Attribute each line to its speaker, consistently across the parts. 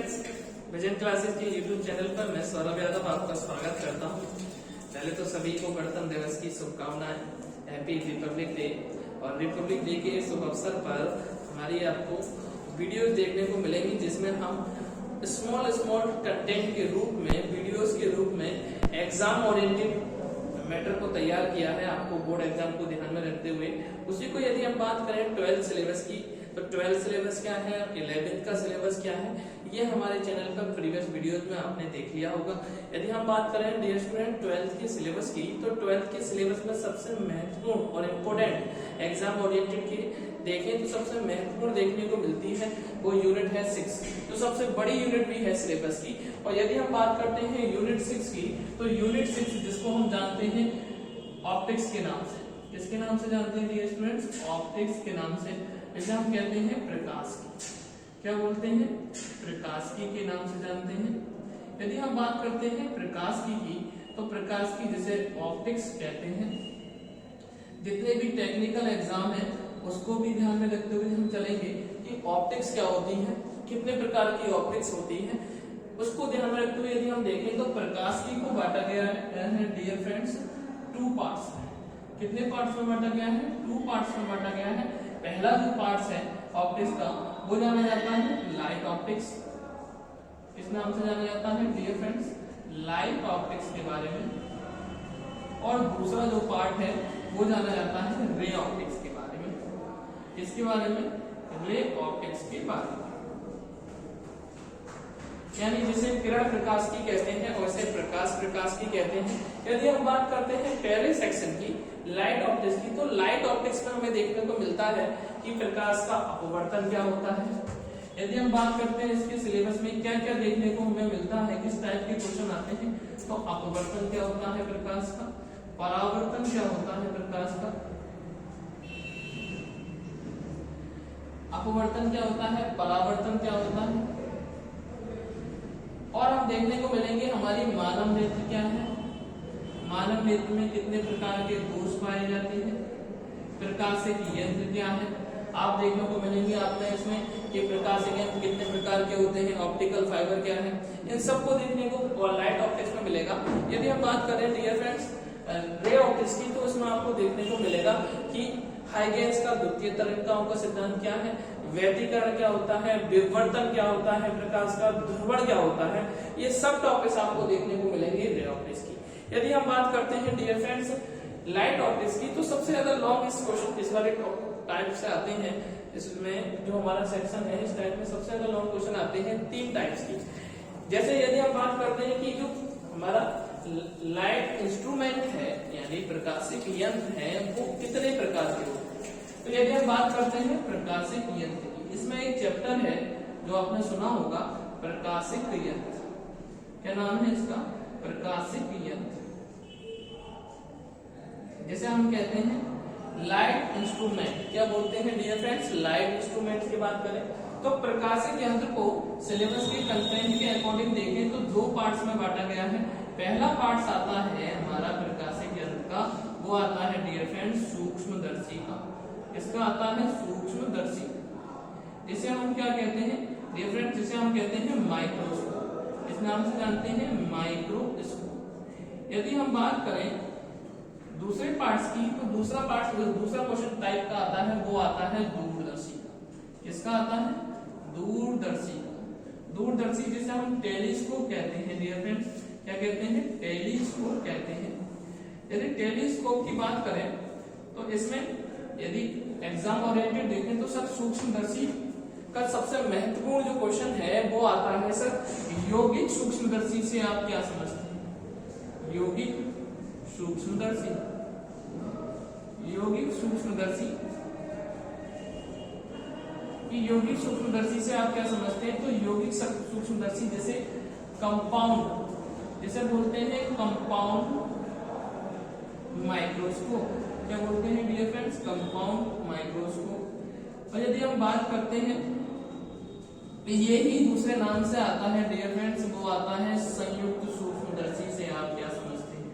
Speaker 1: Friends, vision classes के YouTube channel पर मैं सौरभ यादव आपका स्वागत करता हूं। पहले तो सभी को गणतंत्र दिवस की शुभकामनाएं, हैप्पी रिपब्लिक डे। और रिपब्लिक डे के शुभ अवसर पर हमारी आपको वीडियोस देखने को मिलेंगी जिसमें हम स्मॉल कंटेंट के रूप में, वीडियोस के रूप में एग्जाम ओरिएंटेड मैटर को तैयार किया है आपको बोर्ड एग्जाम को ध्यान में रखते हुए। उसी को यदि हम बात करें 12th सिलेबस की, तो 12th सिलेबस क्या है, 11th का सिलेबस क्या है, ये हमारे चैनल पर प्रीवियस वीडियोस में आपने देख लिया होगा। यदि हम बात करें डियर स्टूडेंट 12th के सिलेबस की, तो 12th के सिलेबस में सबसे महत्वपूर्ण और इम्पोर्टेंट एग्जाम ओरिएंटेड की देखें तो सबसे महत्वपूर्ण देखने को मिलती है वो यूनिट है 6, तो सबसे बड़ी यूनिट भी है सिलेबस की। और यदि हम बात करते हैं यूनिट 6 की, तो यूनिट 6 जिसको हम जानते हैं ऑप्टिक्स के नाम से, किसके नाम से जानते हैं डियर स्टूडेंट्स? ऑप्टिक्स के नाम से। इसे हम कहते हैं प्रकाश की, क्या बोलते हैं? प्रकाशिकी के नाम से जानते हैं। यदि हम बात करते हैं प्रकाशिकी की, तो प्रकाशिकी जिसे ऑप्टिक्स कहते हैं। जितने भी टेक्निकल एग्जाम है उसको भी ध्यान में रखते हुए हम चलेंगे कि ऑप्टिक्स क्या होती है, कितने प्रकार की ऑप्टिक्स होती है, उसको ध्यान में रखते हुए यदि हम देखें तो प्रकाशिकी को बांटा गया है डियर फ्रेंड्स 2 पार्ट्स में। कितने पार्ट्स में बांटा गया है? 2 पार्ट्स में बांटा गया है। पहला जो पार्ट्स है ऑप्टिक्स का वो जाना जाता है लाइट ऑप्टिक्स। किस नाम से जाना जाता है डियर फ्रेंड्स? लाइट ऑप्टिक्स के बारे में। और दूसरा जो पार्ट है वो जाना जाता है रे ऑप्टिक्स के बारे में। किसके बारे में? रे ऑप्टिक्स के बारे में, यानी जिसे किरण प्रकाश की कहते हैं और इसे प्रकाश की कहते हैं। यदि हम बात करते हैं पहले सेक्शन की लाइट ऑप्टिक्स की, तो लाइट ऑप्टिक्स में हमें देखने को मिलता है कि प्रकाश का अपवर्तन क्या होता है। यदि हम बात करते हैं इसके सिलेबस में क्या क्या देखने को हमें मिलता है, किस टाइप के क्वेश्चन आते हैं, तो अपवर्तन क्या होता है प्रकाश का, परावर्तन क्या होता है प्रकाश का, अपवर्तन क्या होता है, परावर्तन क्या होता है। और हम देखने को मिलेंगे हमारी मानव नेत्र क्या है, मानव नेत्र में कितने प्रकार के दोष पाए जाते हैं, प्रकाशिक यंत्र क्या है, आप देखने को मिलेंगे आपने इसमें कि प्रकाशिक यंत्र कितने प्रकार के होते हैं, ऑप्टिकल फाइबर क्या है, इन सबको देखने को लाइट ऑप्टिक्स में मिलेगा। यदि हम बात करें डियर फ्रेंड्स रे ऑप्टिक्स की, तो उसमें आपको देखने को मिलेगा कि हाइगेंस का द्वितीय तरंगिकाओं का सिद्धांत क्या है, व्यतिकरण क्या होता है, विवर्तन क्या होता है, प्रकाश का ध्रुवण क्या होता है, ये सब टॉपिक्स आपको देखने को मिलेंगे रे ऑप्टिक्स की। यदि हम बात करते हैं डियर फ्रेंड्स लाइट ऑप्टिक्स की, तो सबसे ज्यादा लॉन्ग क्वेश्चन इस वाले टाइप से आते हैं। इसमें जो हमारा सेक्शन है इस टाइप में सबसे ज्यादा लॉन्ग क्वेश्चन आते हैं 3 टाइप्स की। जैसे यदि हम बात करते हैं कि जो हमारा लाइट इंस्ट्रूमेंट है यानी प्रकाशिक यंत्र है वो कितने प्रकार के होते हैं, तो यदि हम बात करते हैं प्रकाशिक यंत्र की, इसमें एक चैप्टर है जो आपने सुना होगा प्रकाशिक यंत्र। क्या नाम है इसका? प्रकाशिक यंत्र। जैसे हम कहते हैं लाइट इंस्ट्रूमेंट, क्या बोलते हैं डियर फ्रेंड्स? लाइट इंस्ट्रूमेंट की बात करें तो प्रकाशिक यंत्र को सिलेबस के कंटेंट के अकॉर्डिंग देखें तो 2 पार्ट्स में बांटा गया है। पहला पार्ट आता है हमारा प्रकाशिक यंत्र का, वो आता है डियर फ्रेंड्स सूक्ष्मदर्शी का। इसका आता है सूक्ष्मदर्शी, जिसे हम क्या कहते हैं डियर फ्रेंड्स? जिसे हम कहते हैं माइक्रोस्कोप। इस नाम से जानते हैं माइक्रोस्कोप। यदि हम बात करें दूसरे पार्ट्स की, तो दूसरा क्वेश्चन टाइप का आता है वो आता है दूरदर्शी का। किसका आता है? दूरदर्शी का। दूरदर्शी जिसे हम टेलीस्कोप कहते हैं डियर फ्रेंड्स, क्या कहते हैं? टेलीस्कोप कहते हैं। यदि टेलीस्कोप की बात करें तो इसमें यदि एग्जाम ओरिएंटेड देखें तो सर सूक्ष्मदर्शी का सबसे महत्वपूर्ण जो क्वेश्चन है वो आता है सर यौगिक सूक्ष्मदर्शी से आप क्या समझते हैं? यौगिक सूक्ष्मदर्शी, यौगिक सूक्ष्मदर्शी यौगिक सूक्ष्मदर्शी से आप क्या समझते हैं? तो यौगिक सूक्ष्मदर्शी जैसे कंपाउंड, जिसे बोलते हैं कंपाउंड माइक्रोस्कोप। क्या बोलते हैं डियर फ्रेंड्स? Compound microscope. और यदि हम बात करते हैं ये ही दूसरे नाम से आता है डियर फ्रेंड्स, वो आता है संयुक्त सूक्ष्मदर्शी से आप क्या समझते हैं?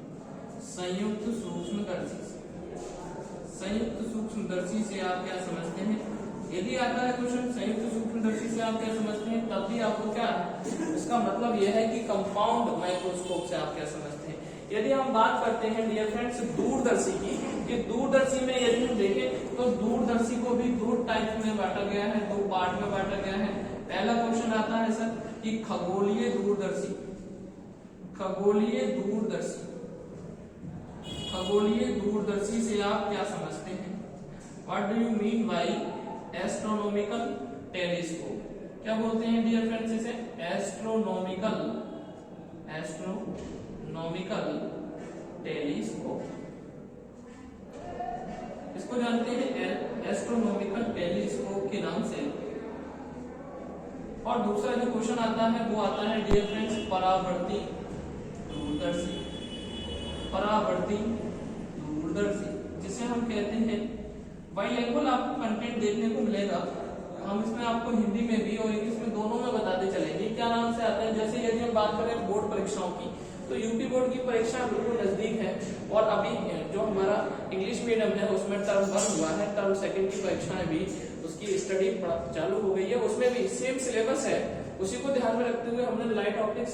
Speaker 1: संयुक्त सूक्ष्मदर्शी से, संयुक्त सूक्ष्मदर्शी से आप क्या समझते हैं? यदि आता है क्वेश्चन संयुक्त सूक्ष्मदर्शी से आप क्या समझते हैं, तब भी आपको क्या है, इसका मतलब यह है कि कंपाउंड माइक्रोस्कोप से आप क्या समझते हैं। यदि हम बात करते हैं डियर फ्रेंड्स दूरदर्शी की, कि दूरदर्शी में यदि हम देखें तो दूरदर्शी को भी दो टाइप में बांटा गया है, दो पार्ट में बांटा गया है। पहला क्वेश्चन आता है सर कि खगोलीय दूरदर्शी, खगोलीय दूरदर्शी, खगोलीय दूरदर्शी से आप क्या समझते हैं, what do you mean by astronomical telescope. क्या बोलते हैं डियर फ्रेंड्स इसे, एस्ट्रोनॉमिकल, एस्ट्रोनॉमिकल टेलीस्कोप, इसको जानते हैं एस्ट्रोनॉमिकल टेलीस्कोप के नाम से। और दूसरा जो क्वेश्चन आता है वो आता है डियर फ्रेंड्स परावर्ती दूरदर्शी, परावर्ती दूरदर्शी, जिसे हम कहते हैं बाइलिंगुअल। आपको कंटेंट देखने को मिलेगा, हम इसमें आपको हिंदी में भी और इंग्लिश में दोनों में बताते चलेंगे क्या नाम से आता है। जैसे यदि हम बात करें बोर्ड परीक्षाओं की, तो यूपी बोर्ड की परीक्षा बिल्कुल नजदीक है, और अभी जो हमारा इंग्लिश मीडियम है उसमें टर्म 1 हुआ है, टर्म 2 की परीक्षाएं भी उसकी स्टडी चालू हो गई है, उसमें भी सेम सिलेबस है, उसी को ध्यान में रखते हुए हमने लाइट ऑप्टिक्स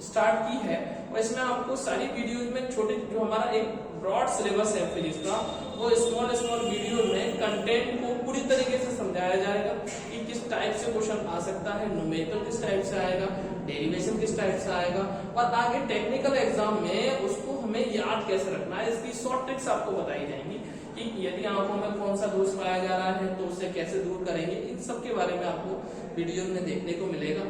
Speaker 1: स्टार्ट की है। और इसमें आपको सारी वीडियोज में छोटे, जो हमारा एक ब्रॉड सिलेबस है फिजिक्स का, वो स्मॉल स्मॉल वीडियो में कंटेंट को पूरी तरीके से समझाया जाएगा कि किस टाइप से क्वेश्चन आ सकता है, न्यूमेरिकल किस टाइप से आएगा, डेरिवेशन किस टाइप से आएगा, और आगे टेक्निकल एग्जाम में उसको हमें याद कैसे रखना है, इसकी शॉर्ट ट्रिक्स आपको बताई जाएंगी कि यदि आंखों में कौन सा दोष पाया जा रहा है तो उसे कैसे दूर करेंगे, इन सब के बारे में आपको वीडियो में देखने को मिलेगा।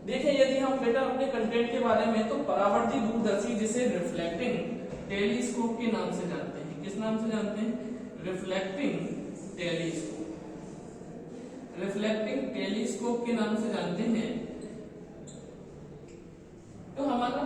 Speaker 1: देखिए यदि हम बेटा अपने कंटेंट के बारे में, तो परावर्ती दूरदर्शी जिसे रिफ्लेक्टिंग टेलीस्कोप के नाम से जानते हैं, किस नाम से जानते हैं, रिफ्लेक्टिंग टेलीस्कोप, रिफ्लेक्टिंग टेलीस्कोप के नाम से जानते हैं। तो हमारा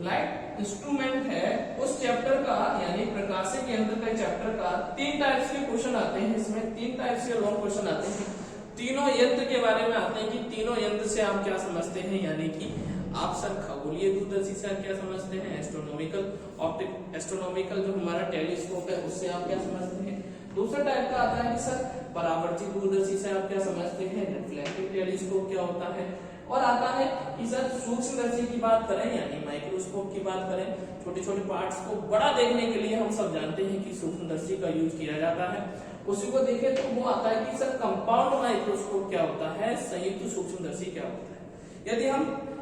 Speaker 1: लाइट इंस्ट्रूमेंट है, उस चैप्टर का यानी प्रकाशिक यंत्र का चैप्टर का 3 टाइप्स के क्वेश्चन आते हैं, इसमें 3 टाइप्स के लॉन्ग क्वेश्चन आते हैं। तीनों यंत्र के बारे में आते हैं कि तीनों यंत्र से आप क्या समझते हैं, यानी कि आप सर खगोलीय दूरदर्शी से क्या समझते हैं, एस्ट्रोनॉमिकल ऑप्टिक, एस्ट्रोनॉमिकल जो हमारा टेलीस्कोप है उससे आप क्या समझते हैं। दूसरा टाइप का आता है कि सर परावर्ती दूरदर्शी से आप क्या समझते हैं, रिफ्लेक्टिव टेलीस्कोप क्या होता है। और आता है कि सर सूक्ष्मदर्शी की बात करें यानी माइक्रोस्कोप की बात करें, छोटे छोटे पार्ट्स को बड़ा देखने के लिए हम सब जानते हैं कि सूक्ष्मदर्शी का यूज किया जाता है। उसी को देखें तो वो आता है कि सर कंपाउंड माइक्रोस्कोप क्या होता है, संयुक्त सूक्ष्मदर्शी क्या होता है। यदि हम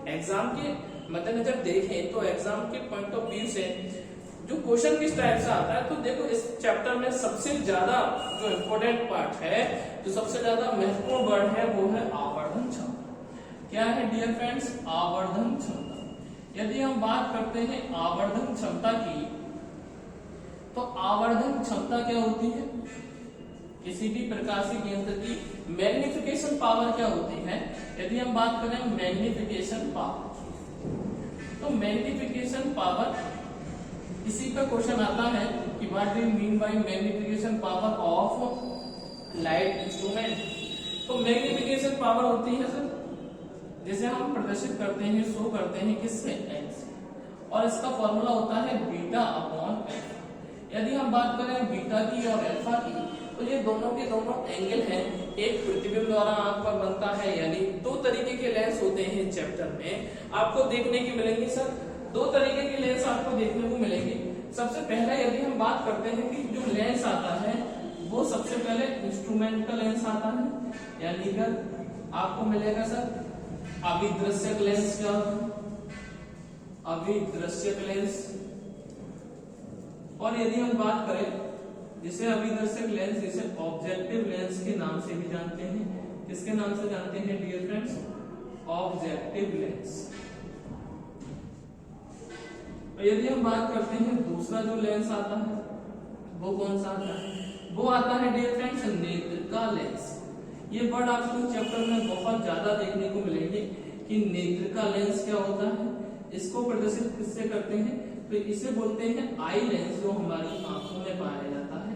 Speaker 1: एग्जाम के मद्देनजर देखें तो एग्जाम के पॉइंट ऑफ व्यू से जो क्वेश्चन किस टाइप से आता है, तो देखो इस चैप्टर में सबसे ज्यादा जो इम्पोर्टेंट पार्ट है, जो सबसे ज्यादा महत्वपूर्ण वर्ड है वो है आवर्धन क्षमता। क्या है डियर फ्रेंड्स, आवर्धन क्षमता। यदि हम बात करते हैं आवर्धन क्षमता की, तो आवर्धन क्षमता क्या होती है, किसी भी प्रकाशिक यंत्र की मैग्निफिकेशन पावर क्या होती है। यदि हम बात करें मैग्निफिकेशन पावर, तो मैग्निफिकेशन पावर, इसी का क्वेश्चन आता है कि what do you mean by magnification power of light instrument. तो मैग्निफिकेशन पावर होती है सर, जिसे हम प्रदर्शित करते हैं, शो करते हैं किससे, एक्स, और इसका फॉर्मूला होता है बीटा अपॉन अल्फा। यदि हम बात करें बीटा की और अल्फा की, तो ये दोनों के दोनों एंगल हैं, एक प्रतिबिंब द्वारा आंख पर बनता है, यानी 2 तरीके के लेंस होते हैं चैप्टर में, आपको देखने की मिलेंगी सर 2 तरीके के लेंस आपको देखने को मिलेंगे। सबसे पहले यदि हम बात करते हैं कि जो लेंस आता है वो सबसे पहले इंस्ट्रूमेंटल लेंस आता है, यानी कि आपको मिलेगा सर अभिदृश्यक लेंस, क्या अभिदृश्यक लेंस। और यदि हम बात करें जिसे अभिदर्शक लेंस, जिसे ऑब्जेक्टिव लेंस के नाम से भी जानते हैं, किसके नाम से जानते हैं डियर फ्रेंड्स, ऑब्जेक्टिव लेंस। और यदि हम बात करते हैं दूसरा जो लेंस आता है वो कौन सा आता है, वो आता है डियर फ्रेंड्स नेत्रिका लेंस। ये वर्ड आपको चैप्टर में बहुत ज्यादा देखने को मिलेंगे कि नेत्रिका लेंस क्या होता है, इसको प्रदर्शित किससे करते हैं, तो इसे बोलते हैं आई लेंस, जो हमारी आंखों में पाया जाता है।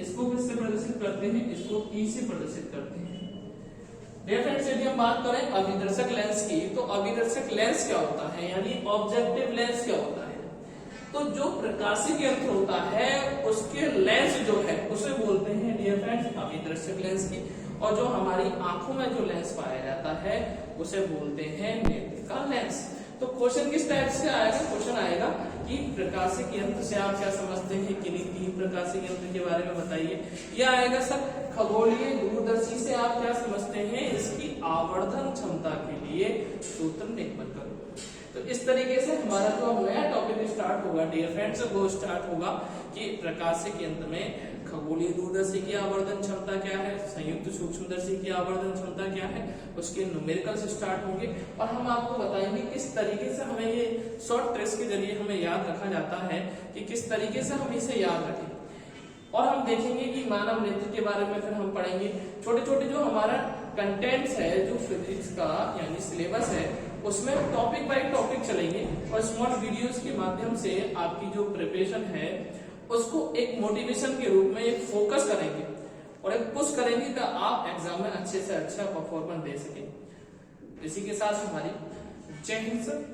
Speaker 1: इसको किससे प्रदर्शित करते हैं, इसको ई से प्रदर्शित करते हैं। डियर फ्रेंड्स यदि हम बात करें अभिदर्शक लेंस की, तो अभिदर्शक लेंस क्या होता है, यानी ऑब्जेक्टिव लेंस क्या होता है। तो जो प्रकाशिक यंत्र होता है उसके लेंस जो है उसे बोलते हैं डियर फ्रेंड्स अभिदर्शक लेंस की, और जो हमारी आंखों में जो लेंस पाया जाता है उसे बोलते हैं नेत्र का लेंस। तो क्वेश्चन किस टाइप से आएगा, क्वेश्चन आएगा कि प्रकाशिक यंत्र से आप क्या समझते हैं, किन्हीं 3 प्रकाशिक यंत्र के बारे में बताइए। यह आएगा सर खगोलीय दूरदर्शी से आप क्या समझते हैं, इसकी आवर्धन क्षमता के लिए सूत्र निम्न करो। तो इस तरीके से हमारा जो नया टॉपिक स्टार्ट होगा डियर फ्रेंड्स, वो स्टार्ट होगा कि प्रकाशिक यंत्र में खगोलीय दूरदर्शी की आवर्धन क्षमता क्या है, संयुक्त सूक्ष्मदर्शी की आवर्धन क्षमता क्या है, उसके न्यूमेरिकल से स्टार्ट होंगे और हम आपको बताएंगे किस तरीके से हमें ये शॉर्ट ट्रिक्स के जरिए हमें याद रखा जाता है कि किस तरीके से हम इसे याद रखें। और हम देखेंगे कि मानव नेत्र के बारे में फिर हम पढ़ेंगे, छोटे छोटे जो हमारा कंटेंट्स है जो फिजिक्स का यानी सिलेबस है उसमें टॉपिक बाय टॉपिक चलेंगे और स्मॉल वीडियोस के माध्यम से आपकी जो प्रिपरेशन है उसको एक मोटिवेशन के रूप में एक फोकस करेंगे और एक पुश करेंगे कि आप एग्जाम में अच्छे से अच्छा परफॉर्मेंस दे सकें। इसी के साथ हमारी जय हिंद सर।